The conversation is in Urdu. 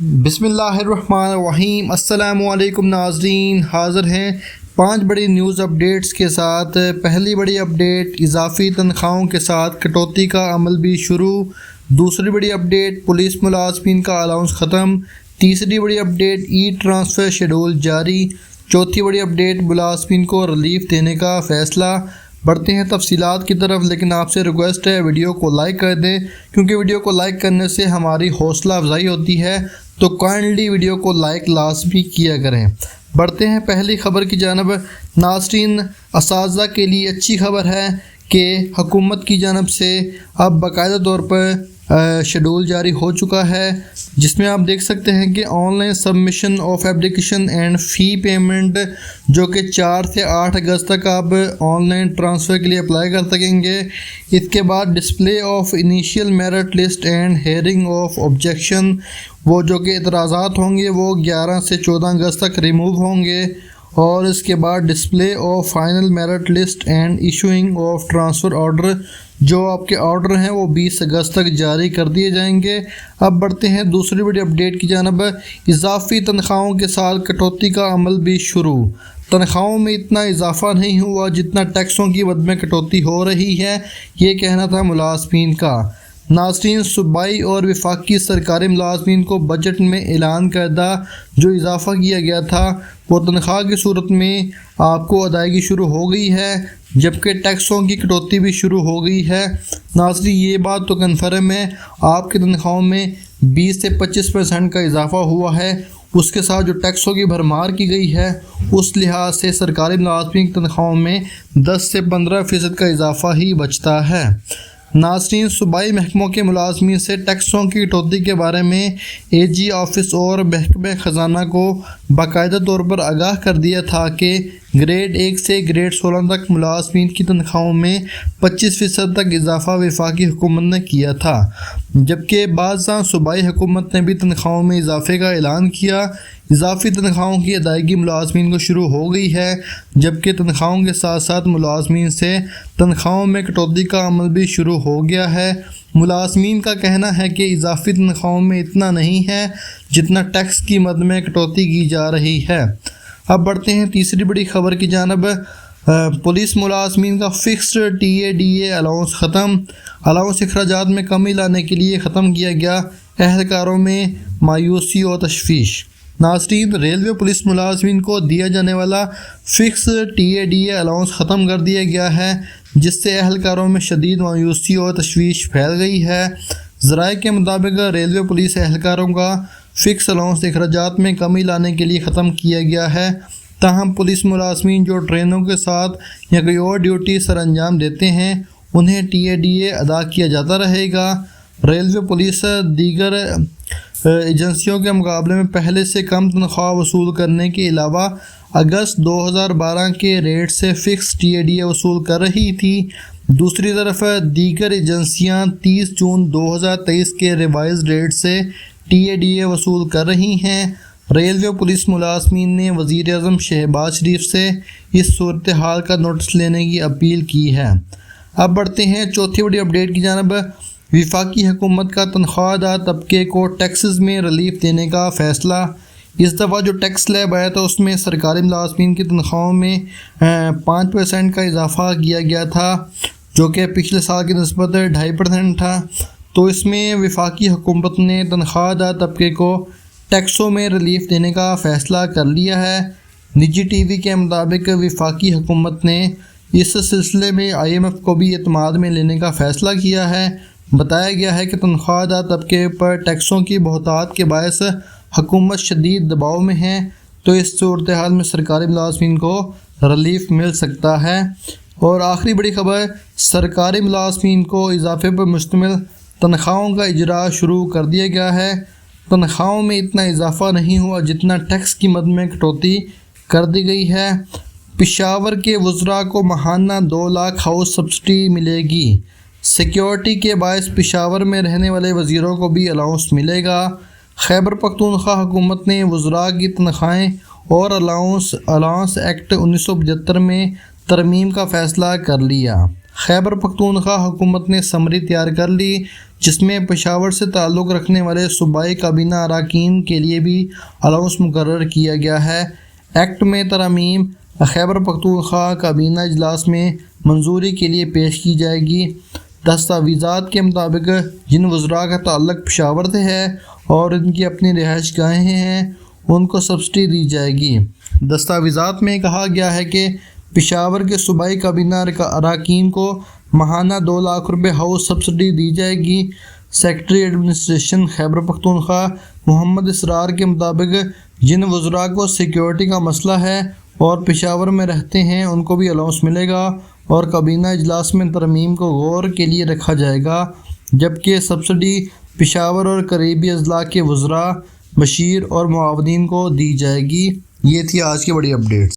بسم اللہ الرحمن الرحیم۔ السلام علیکم ناظرین، حاضر ہیں 5 بڑی نیوز اپڈیٹس کے ساتھ۔ پہلی بڑی اپڈیٹ، اضافی تنخواہوں کے ساتھ کٹوتی کا عمل بھی شروع۔ دوسری بڑی اپڈیٹ، پولیس ملازمین کا الاؤنس ختم۔ تیسری بڑی اپڈیٹ، ای ٹرانسفر شیڈول جاری۔ چوتھی بڑی اپڈیٹ، ملازمین کو ریلیف دینے کا فیصلہ۔ بڑھتے ہیں تفصیلات کی طرف، لیکن آپ سے ریکویسٹ ہے ویڈیو کو لائک کر دیں، کیونکہ ویڈیو کو لائک کرنے سے ہماری حوصلہ افزائی ہوتی ہے، تو کائنڈلی ویڈیو کو لائک لازمی کیا کریں۔ بڑھتے ہیں پہلی خبر کی جانب۔ ناظرین، اساتذہ کے لیے اچھی خبر ہے کہ حکومت کی جانب سے اب باقاعدہ طور پر شیڈول جاری ہو چکا ہے، جس میں آپ دیکھ سکتے ہیں کہ on line submission of application and فی پیمنٹ، جو کہ 4 سے 8 اگست تک آپ آن لائن ٹرانسفر کے لیے اپلائی کر سکیں گے۔ اس کے بعد display of initial merit list and hearing of objection, وہ جو کہ اعتراضات ہوں گے وہ 11 سے 14 اگست تک ریموو ہوں گے، اور اس کے بعد display of final merit list and issuing of transfer order, جو آپ کے آرڈر ہیں وہ 20 اگست تک جاری کر دیے جائیں گے۔ اب بڑھتے ہیں دوسری بڑی اپڈیٹ کی جانب۔ اضافی تنخواہوں کے ساتھ کٹوتی کا عمل بھی شروع۔ تنخواہوں میں اتنا اضافہ نہیں ہوا جتنا ٹیکسوں کی مد میں کٹوتی ہو رہی ہے، یہ کہنا تھا ملازمین کا۔ ناظرین، صوبائی اور وفاقی سرکاری ملازمین کو بجٹ میں اعلان کردہ جو اضافہ کیا گیا تھا وہ تنخواہ کی صورت میں آپ کو ادائیگی شروع ہو گئی ہے، جبکہ ٹیکسوں کی کٹوتی بھی شروع ہو گئی ہے۔ ناظرین، یہ بات تو کنفرم ہے، آپ کی تنخواہوں میں 20 سے 25% کا اضافہ ہوا ہے۔ اس کے ساتھ جو ٹیکسوں کی بھرمار کی گئی ہے، اس لحاظ سے سرکاری ملازمین کی تنخواہوں میں 10 سے 15% کا اضافہ ہی بچتا ہے۔ ناظرین، صوبائی محکموں کے ملازمین سے ٹیکسوں کی کٹوتی کے بارے میں اے جی آفس اور محکمہ خزانہ کو باقاعدہ طور پر آگاہ کر دیا تھا کہ گریڈ 1 سے گریڈ 16 تک ملازمین کی تنخواہوں میں 25% تک اضافہ وفاقی حکومت نے کیا تھا، جبکہ بعض صوبائی حکومت نے بھی تنخواہوں میں اضافے کا اعلان کیا۔ اضافی تنخواہوں کی ادائیگی ملازمین کو شروع ہو گئی ہے، جبکہ تنخواہوں کے ساتھ ساتھ ملازمین سے تنخواہوں میں کٹوتی کا عمل بھی شروع ہو گیا ہے۔ ملازمین کا کہنا ہے کہ اضافی تنخواہوں میں اتنا نہیں ہے جتنا ٹیکس کی مد میں کٹوتی کی جا رہی ہے۔ اب بڑھتے ہیں تیسری بڑی خبر کی جانب۔ پولیس ملازمین کا fixed T A D A allowance ختم۔ الاؤنس اخراجات میں کمی لانے کے لیے ختم کیا گیا، اہلکاروں میں مایوسی و تشویش۔ ناظرین، ریلوے پولیس ملازمین کو دیا جانے والا fix T A D A allowance ختم کر دیا گیا ہے، جس سے اہلکاروں میں شدید مایوسی اور تشویش پھیل گئی ہے۔ ذرائع کے مطابق ریلوے پولیس اہلکاروں کا فکس الاؤنس اخراجات میں کمی لانے کے لیے ختم کیا گیا ہے، تاہم پولیس ملازمین جو ٹرینوں کے ساتھ یا کوئی اور ڈیوٹی سر انجام دیتے ہیں انہیں ٹی اے ڈی اے ادا کیا جاتا رہے گا۔ ریلوے پولیس دیگر ایجنسیوں کے مقابلے میں پہلے سے کم تنخواہ وصول کرنے کے علاوہ اگست 2012 کے ریٹ سے fix T A D A وصول کر رہی تھی۔ دوسری طرف دیگر ایجنسیاں 30 جون 2023 کے ریوائز ریٹ سے ٹی اے ڈی اے وصول کر رہی ہیں۔ ریلوے پولیس ملازمین نے وزیر اعظم شہباز شریف سے اس صورتحال کا نوٹس لینے کی اپیل کی ہے۔ اب بڑھتے ہیں چوتھی بڑی اپڈیٹ کی جانب۔ وفاقی حکومت کا تنخواہ دار طبقے کو ٹیکسز میں ریلیف دینے کا فیصلہ۔ اس دفعہ جو ٹیکس سلیب آیا تھا اس میں سرکاری ملازمین کی تنخواہوں میں 5% کا اضافہ کیا گیا تھا، جو کہ پچھلے سال کی نسبت 2.5% تھا۔ تو اس میں وفاقی حکومت نے تنخواہ دار طبقے کو ٹیکسوں میں ریلیف دینے کا فیصلہ کر لیا ہے۔ نجی ٹی وی کے مطابق وفاقی حکومت نے اس سلسلے میں آئی ایم ایف کو بھی اعتماد میں لینے کا فیصلہ کیا ہے۔ بتایا گیا ہے کہ تنخواہ دار طبقے پر ٹیکسوں کی بہتات کے باعث حکومت شدید دباؤ میں ہے، تو اس صورتحال میں سرکاری ملازمین کو ریلیف مل سکتا ہے۔ اور آخری بڑی خبر، سرکاری ملازمین کو اضافے پر مشتمل تنخواہوں کا اجرا شروع کر دیا گیا ہے۔ تنخواہوں میں اتنا اضافہ نہیں ہوا جتنا ٹیکس کی مد میں کٹوتی کر دی گئی ہے۔ پشاور کے وزراء کو ماہانہ 2 لاکھ ہاؤس سبسڈی ملے گی۔ سیکیورٹی کے باعث پشاور میں رہنے والے وزیروں کو بھی الاؤنس ملے گا۔ خیبر پختونخوا حکومت نے وزراء کی تنخواہیں اور الاؤنس ایکٹ 1975 میں ترمیم کا فیصلہ کر لیا۔ خیبر پختونخوا حکومت نے سمری تیار کر لی، جس میں پشاور سے تعلق رکھنے والے صوبائی کابینہ اراکین کے لیے بھی الاؤنس مقرر کیا گیا ہے۔ ایکٹ میں ترامیم خیبر پختونخوا کابینہ اجلاس میں منظوری کے لیے پیش کی جائے گی۔ دستاویزات کے مطابق جن وزراء کا تعلق پشاور سے ہے اور ان کی اپنی رہائش گاہیں ہیں، ان کو سبسڈی دی جائے گی۔ دستاویزات میں کہا گیا ہے کہ پشاور کے صوبائی کابینہ اراکین کو ماہانہ 2 لاکھ روپے ہاؤس سبسڈی دی جائے گی۔ سیکرٹری ایڈمنسٹریشن خیبر پختونخوا محمد اسرار کے مطابق جن وزراء کو سیکیورٹی کا مسئلہ ہے اور پشاور میں رہتے ہیں، ان کو بھی الاؤنس ملے گا اور کابینہ اجلاس میں ترمیم کو غور کے لیے رکھا جائے گا، جبکہ سبسڈی پشاور اور قریبی اضلاع کے وزراء، مشیر اور معاونین کو دی جائے گی۔ یہ تھی آج کی بڑی اپڈیٹ۔